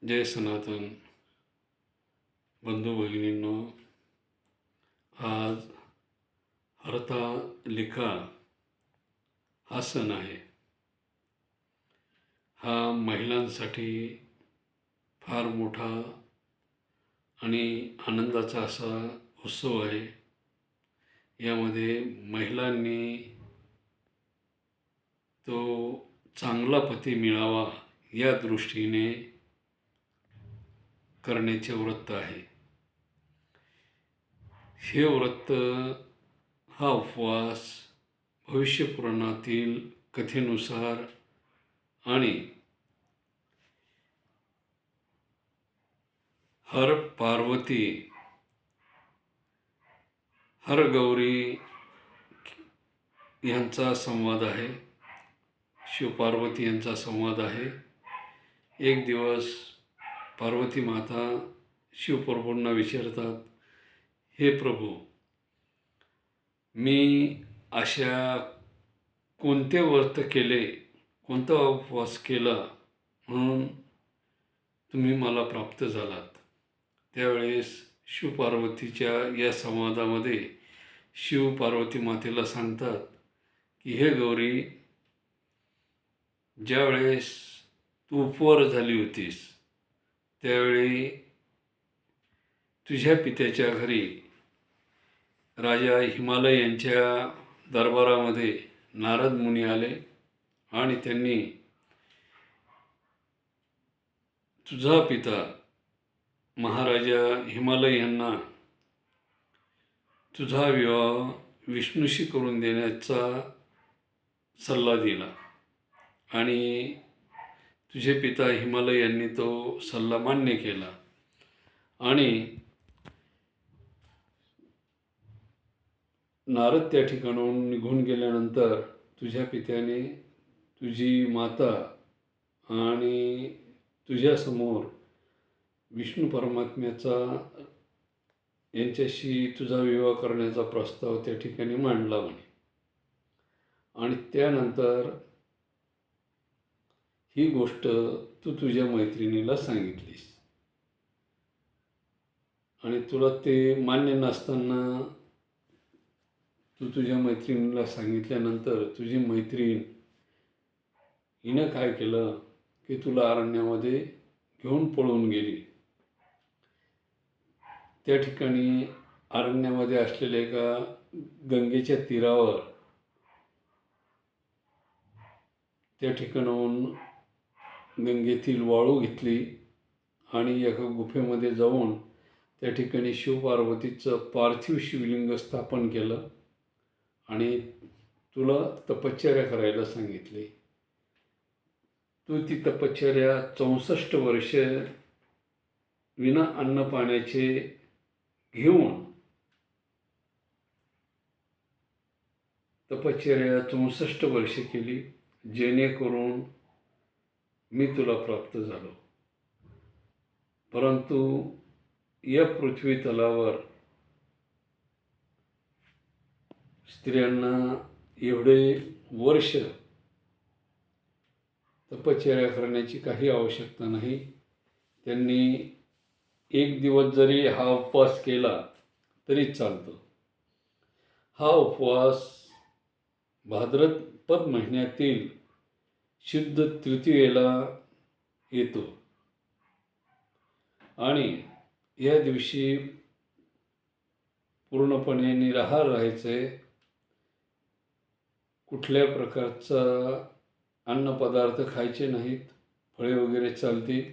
जय सनातन बंधू भगिनींनो, आज हरतालिका हा सण आहे. हा महिलांसाठी फार मोठा आणि आनंदाचा असा उत्सव आहे. यामध्ये महिलांनी तो चांगला पती मिळावा या दृष्टीने करण्याचे व्रत आहे. हे व्रत, हा उपवास भविष्य पुराणातील कथेनुसार आणि हर पार्वती हर गौरी यांचा संवाद आहे. शिवपार्वती यांचा संवाद आहे. एक दिवस पार्वती माता शिवप्रभूंना विचारतात, हे प्रभू, मी अशा कोणते व्रत केले, कोणता उपवास केला म्हणून तुम्ही मला प्राप्त झालात. त्यावेळेस शिवपार्वतीच्या या संवादामध्ये शिव पार्वती मातेला सांगतात की हे गौरी, ज्यावेळेस तू उपवर झाली होतीस त्यावेळी तुझ्या पित्याच्या घरी राजा हिमालय यांच्या दरबारामध्ये नारद मुनी आले आणि त्यांनी तुझा पिता महाराजा हिमालय यांना तुझा विवाह विष्णूशी करून देण्याचा सल्ला दिला आणि तुझे पिता हिमालय यांनी तो सल्ला मान्य केला. आणि नारद त्या ठिकाणाहून निघून गेल्यानंतर तुझ्या पित्याने तुझी माता आणि तुझ्यासमोर विष्णू परमात्म्याचा यांच्याशी तुझा विवाह करण्याचा प्रस्ताव त्या ठिकाणी मांडला म्हणे. आणि त्यानंतर ही गोष्ट तू तुझ्या मैत्रिणीला सांगितलीस आणि तुला ते मान्य नसताना तू तुझ्या मैत्रिणीला सांगितल्यानंतर तुझी मैत्रीण हिनं काय केलं की तुला अरण्यामध्ये घेऊन पळून गेली. त्या ठिकाणी अरण्यामध्ये असलेल्या एका गंगेच्या तीरावर त्या ठिकाणाहून गंगेतील वाळू घेतली आणि एका गुफेमध्ये जाऊन त्या ठिकाणी शिवपार्वतीचं पार्थिव शिवलिंग स्थापन केलं आणि तुला तपश्चर्या करायला सांगितली. तू ती तपश्चर्या 64 वर्ष विना अन्न पाण्याचे घेऊन तपश्चर्या 64 वर्ष केली, जेणेकरून मी तुला प्राप्त झालो. परंतु या पृथ्वी तलावर स्त्रियांना एवढे वर्ष तपश्चर्या करण्याची काही आवश्यकता नाही. त्यांनी एक दिवस जरी हा उपवास केला तरी चालतो. हा उपवास भाद्रपद महिन्यातील शुद्ध तृतीयेला येतो आणि या दिवशी पूर्णपणे निराहार राहायचे. कुठल्या प्रकारचा अन्नपदार्थ खायचे नाहीत, फळे वगैरे चालतील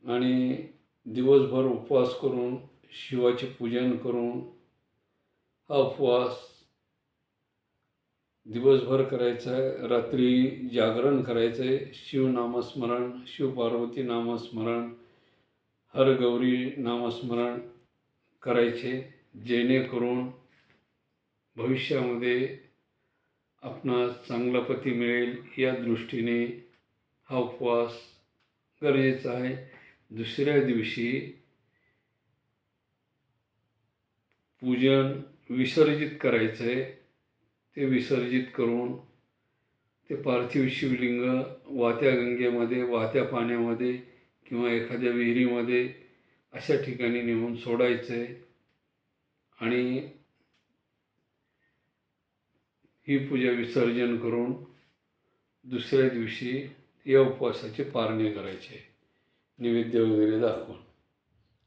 आणि दिवसभर उपवास करून शिवाचे पूजन करून हा उपवास दिवसभर करायचा आहे. रात्री जागरण करायचं आहे. शिवनामस्मरण, शिवपार्वती नामस्मरण, हर गौरी नामस्मरण करायचे, जेणेकरून भविष्यामध्ये आपणास चांगला पती मिळेल या दृष्टीने हा उपवास गरजेचा आहे. दुसऱ्या दिवशी पूजन विसर्जित करायचं आहे. ते विसर्जित करून ते पार्थिव शिवलिंग वाहत्या गंगेमध्ये, वाहत्या पाण्यामध्ये किंवा एखाद्या विहिरीमध्ये अशा ठिकाणी नेऊन सोडायचं आहे. आणि ही पूजा विसर्जन करून दुसऱ्या दिवशी या उपवासाचे पारणे करायचे, नैवेद्य वगैरे दाखवून.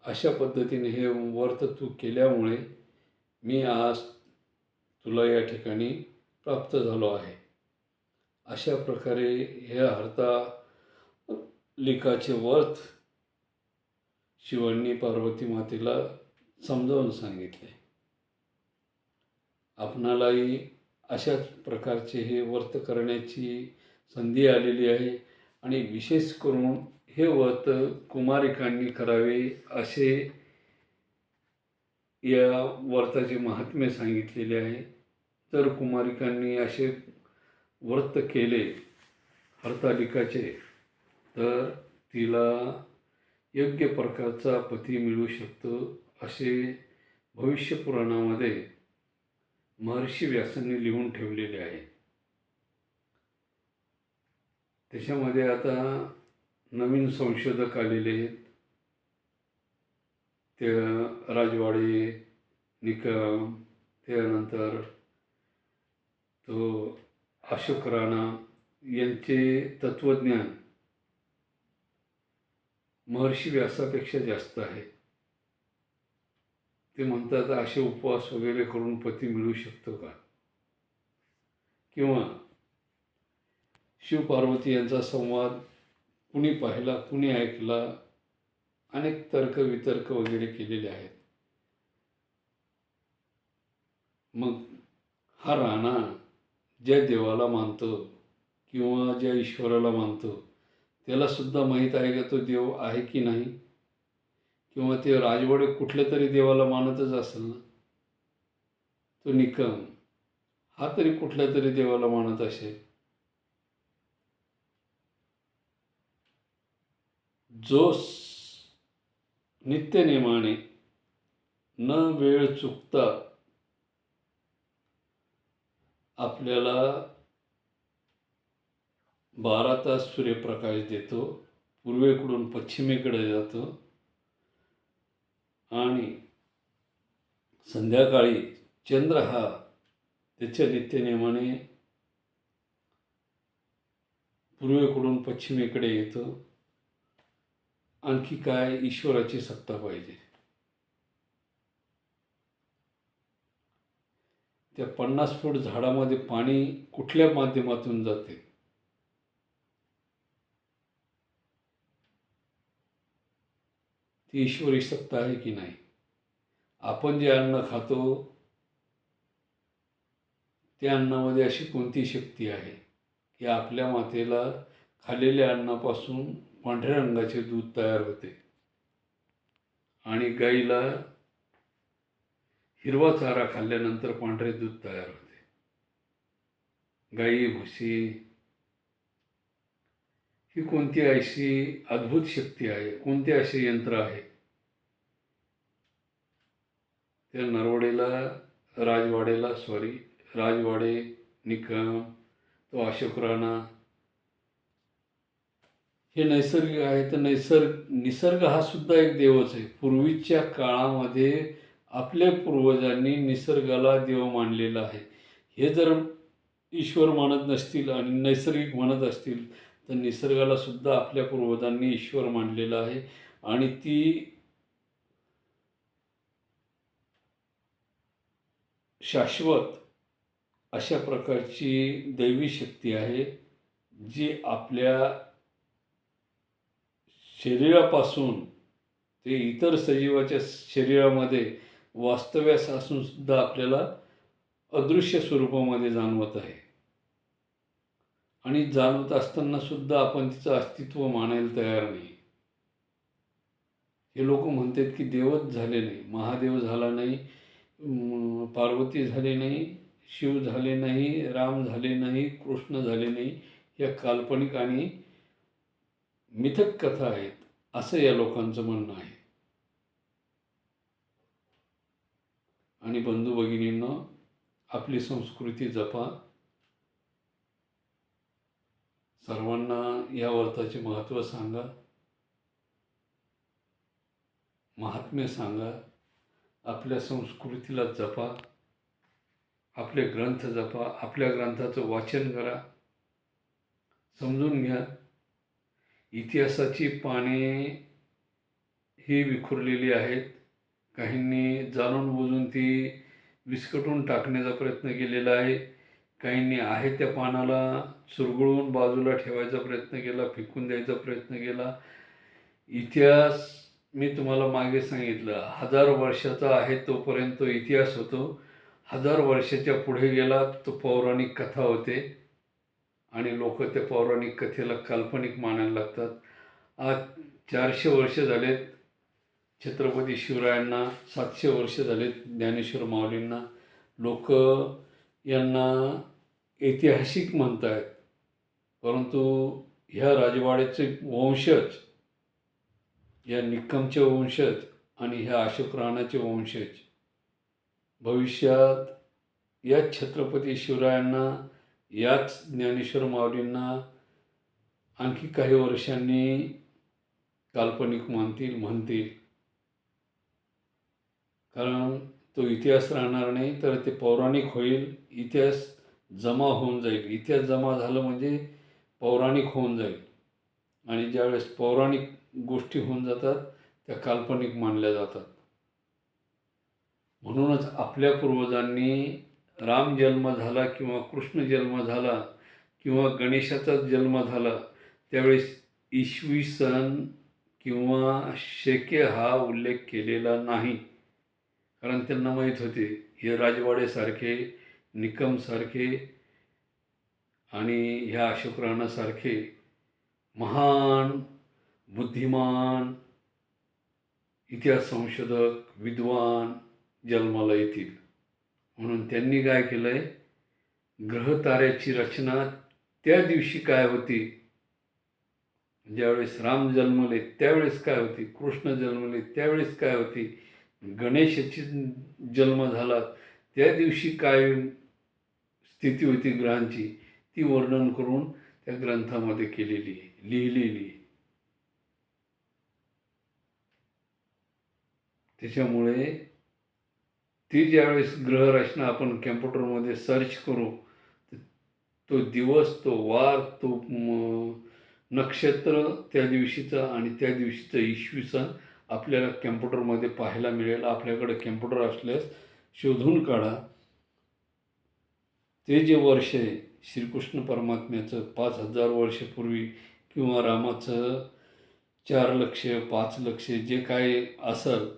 अशा पद्धतीने हे व्रत तू केल्यामुळे मी आज तुला या ठिकाणी प्राप्त झालो आहे. अशा प्रकारे हे हरतालिकाचे व्रत शिवांनी पार्वती मातेला समजावून सांगितले. आपणालाही अशाच प्रकारचे हे व्रत करण्याची संधी आलेली आहे आणि विशेष करून हे व्रत कुमारिकांनी करावे असे या व्रताचे महात्म्य सांगितलेले आहे. जर कुमारिकांनी असे व्रत केले हरतालिकाचे तर तिला योग्य प्रकारचा पती मिळू शकतो असे भविष्य पुराणामध्ये महर्षी व्यासांनी लिहून ठेवलेले आहे. त्याच्यामध्ये आता नवीन संशोधक आलेले आहेत. ते राजवाडे, निकम, त्यानंतर तो अशोक राणा यांचे तत्त्वज्ञान महर्षी व्यासापेक्षा जास्त आहे. ते म्हणतात असे उपवास वगैरे करून पती मिळू शकतो का, किंवा शिवपार्वती यांचा संवाद कुणी पाहिला, कुणी ऐकला, अनेक तर्कवितर्क वगैरे केलेले आहेत. मग हा राणा ज्या देवाला मानतो किंवा ज्या ईश्वराला मानतो त्याला सुद्धा माहीत आहे का तो देव आहे की नाही, किंवा ते राजवाडे कुठल्या तरी देवाला मानतच असेल ना. तो निकम हा तरी कुठल्या तरी देवाला मानत असेल. जो नित्यनेमाने न वेळ चुकता आपल्याला 12 तास सूर्यप्रकाश देतो, पूर्वेकडून पश्चिमेकडे जातो आणि संध्याकाळी चंद्र हा त्याच्या नित्यनेमाने पूर्वेकडून पश्चिमेकडे येतो. आणखी काय ईश्वराची सत्ता पाहिजे. त्या 50 फूट झाडामध्ये पाणी कुठल्या माध्यमातून जाते, ती ईश्वरी सत्ता आहे की नाही. आपण जे अन्न खातो त्या अन्नामध्ये अशी कोणती शक्ती आहे की आपल्या मातेला खाल्लेल्या अन्नापासून पांढऱ्या रंगाचे दूध तयार होते आणि गाईला हिरवा चारा खाल्ल्यानंतर पांढरे दूध तयार होते. गाई, म्हशी ही कोणती अशी अद्भुत शक्ती आहे, कोणते असे यंत्र आहे. त्या राजवाडे, निकम, तो अशोक राणा हे नैसर्गिक आहे. तर निसर्ग हा सुद्धा एक देवच आहे. पूर्वीच्या काळामध्ये आपल्या पूर्वजांनी निसर्गाला देव मानलेला आहे. हे जर ईश्वर मानत नसतील आणि नैसर्गिक मानत असतील तर निसर्गाला सुद्धा आपल्या पूर्वजांनी ईश्वर मानलेला आहे आणि ती शाश्वत अशा प्रकारची दैवी शक्ती आहे जी आपल्या शरीरापासून ते इतर सजीवाच्या शरीरामध्ये वास्तव्यास असून सुद्धा आपल्याला अदृश्य स्वरूपामध्ये जाणवत आहे. आणि जाणवत असताना सुद्धा आपण तिचं अस्तित्व मानायला तयार नाही. हे लोक म्हणतात की देवच झाले नाही, महादेव झाला नाही, पार्वती झाले नाही, शिव झाले नाही, राम झाले नाही, कृष्ण झाले नाही. या काल्पनिक आणि मिथक कथा आहेत असं या लोकांचं म्हणणं आहे. आणि बंधू भगिनींनो, आपली संस्कृती जपा. सर्वांना या व्रताचे महत्त्व सांगा, महात्म्य सांगा, आपल्या संस्कृतीला जपा, आपले ग्रंथ जपा, आपल्या ग्रंथाचं वाचन करा. समजून घ्या, इतिहासाची पाने ही विखुरलेली आहेत. काहींनी जाणून बुजून ती विस्कटून टाकण्याचा प्रयत्न केलेला आहे. काहींनी आहे त्या पानाला चुरगळून बाजूला ठेवायचा प्रयत्न केला, फेकून द्यायचा प्रयत्न केला. इतिहास मी तुम्हाला मागे सांगितलं, 1000 वर्षाचा आहे तोपर्यंत तो इतिहास होतो. 1000 वर्षाच्या पुढे गेला तो पौराणिक कथा होते आणि लोक त्या पौराणिक कथेला काल्पनिक मानायला लागतात. आज 400 वर्ष झालेत छत्रपती शिवरायांना, 700 वर्ष झालेत ज्ञानेश्वर माऊलींना. लोक यांना ऐतिहासिक म्हणतायत, परंतु ह्या राजवाड्याचे वंशज, या निक्कमचे वंशज आणि ह्या अशोक राणाचे वंशज भविष्यात याच छत्रपती शिवरायांना, याच ज्ञानेश्वर माऊलींना आणखी काही वर्षांनी काल्पनिक म्हणतील. कारण तो इतिहास राहणार नाही, तर ते पौराणिक होईल. इतिहास जमा होऊन जाईल. इतिहास जमा झालं म्हणजे पौराणिक होऊन जाईल. आणि ज्यावेळेस पौराणिक गोष्टी होऊन जातात त्या काल्पनिक मानल्या जातात. म्हणूनच आपल्या पूर्वजांनी राम जन्म झाला किंवा कृष्ण जन्म झाला किंवा गणेशाचा जन्म झाला त्यावेळेस इसवी सन किंवा शके हा उल्लेख केलेला नाही. कारण त्यांना माहीत होते हे राजवाडेसारखे, निकमसारखे आणि ह्या अशोक राणासारखे महान, बुद्धिमान, इतिहास संशोधक, विद्वान जन्माला येतील. म्हणून त्यांनी काय केलं आहे, ग्रहताऱ्याची रचना त्या दिवशी काय होती, ज्यावेळेस राम जन्मले त्यावेळेस काय होती, कृष्ण जन्मले त्यावेळेस काय होती, गणेशाची जन्म झाला त्या दिवशी काय स्थिती होती ग्रहांची, ती वर्णन करून त्या ग्रंथामध्ये केलेली आहे, लिहिलेली आहे. त्याच्यामुळे ती ज्यावेळेस ग्रहरचना आपण कॅम्प्युटरमध्ये सर्च करू, तो दिवस, तो वार, तो नक्षत्र त्या दिवशीचा आणि त्या दिवशीचं इसवी सन आपल्याला कॅम्प्युटरमध्ये पाहायला मिळेल. आपल्याकडे कॅम्प्युटर असल्यास शोधून काढा. ते जे वर्ष आहे श्रीकृष्ण परमात्म्याचं 5000 वर्षापूर्वी किंवा रामाचं 4 लक्ष 5 लक्ष जे काय असेल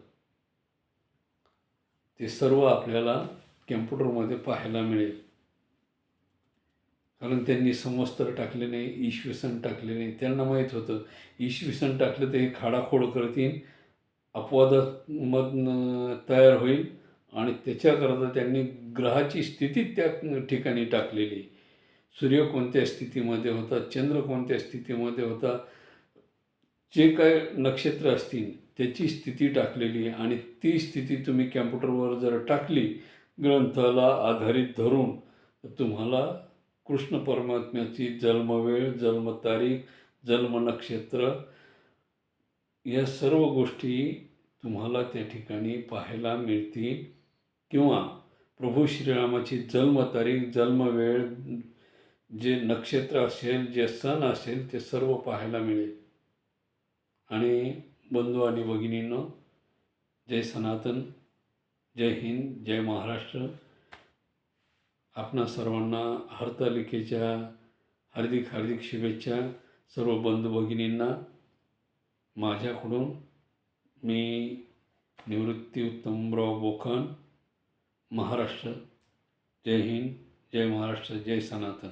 ते सर्व आपल्याला कॅम्प्युटरमध्ये पाहायला मिळेल. कारण त्यांनी संवत्सर टाकले नाही, इसवी सन टाकले नाही. त्यांना माहीत होतं इसवी सन टाकलं तर हे खाडाखोड करतील, अपवादात्मक तयार होईल आणि त्याच्याकरता त्यांनी ग्रहाची स्थिती त्या ठिकाणी टाकलेली. सूर्य कोणत्या स्थितीमध्ये होता, चंद्र कोणत्या स्थितीमध्ये होता, जे काय नक्षत्र असतील त्याची स्थिती टाकलेली आहे. आणि ती स्थिती तुम्ही कॅम्प्युटरवर जर टाकली ग्रंथाला आधारित धरून, तर तुम्हाला कृष्ण परमात्म्याची जन्मवेळ, जन्मतारीख, जन्म नक्षत्र या सर्व गोष्टी तुम्हाला त्या ठिकाणी पाहायला मिळतील. किंवा प्रभू श्रीरामाची जन्मतारीख, जन्मवेळ, जे नक्षत्र असेल, जे सण असेल ते सर्व पाहायला मिळेल. आणि बंधू आणि भगिनींनो, जय सनातन, जय हिंद, जय महाराष्ट्र. आपणा सर्वांना हरतालिकेच्या हार्दिक हार्दिक शुभेच्छा. सर्व बंधू भगिनींना माझ्याकडून. मी निवृत्ती उत्तमराव बोखन, महाराष्ट्र. जय हिंद, जय महाराष्ट्र, जय सनातन.